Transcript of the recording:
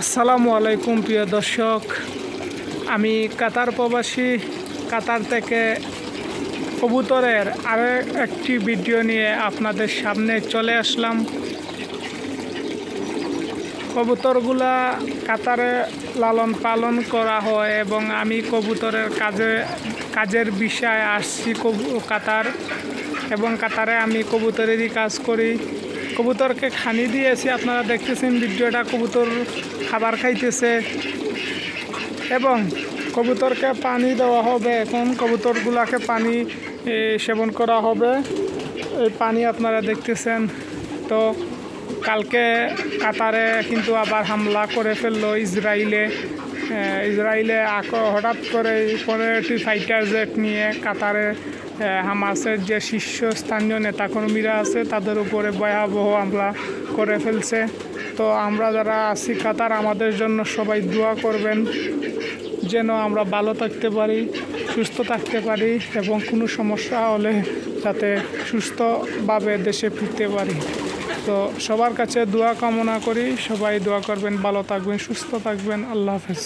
আসসালামু আলাইকুম প্রিয় দর্শক, আমি কাতার প্রবাসী। কাতার থেকে কবুতরের আরও একটি ভিডিও নিয়ে আপনাদের সামনে চলে আসলাম। কবুতরগুলা কাতারে লালন পালন করা হয় এবং আমি কবুতরের কাজের বিষয়ে আসছি কাতার, এবং কাতারে আমি কবুতরেরই কাজ করি। কবুতরকে খানি দিয়েছি, আপনারা দেখতেছেন ভিডিওটা। কবুতর খাবার খাইতেছে এবং কবুতরকে পানি দেওয়া হবে। এখন কবুতরগুলাকে পানি সেবন করা হবে। এই পানি আপনারা দেখতেছেন। তো কালকে কাতারে কিন্তু আবার হামলা করে ফেললো ইসরায়েলে। হঠাৎ করে 15টি ফাইটার জেট নিয়ে কাতারে হামাসের যে শীর্ষস্থানীয় নেতাকর্মীরা আছে তাদের উপরে ভয়াবহ হামলা করে ফেলছে। তো আমরা যারা আছি কাতার, আমাদের জন্য সবাই দোয়া করবেন যেন আমরা ভালো থাকতে পারি, সুস্থ থাকতে পারি এবং কোনো সমস্যা হলে যাতে সুস্থভাবে দেশে ফিরতে পারি। তো সবার কাছে দোয়া কামনা করি, সবাই দোয়া করবেন, ভালো থাকবেন, সুস্থ থাকবেন। আল্লাহ হাফেজ।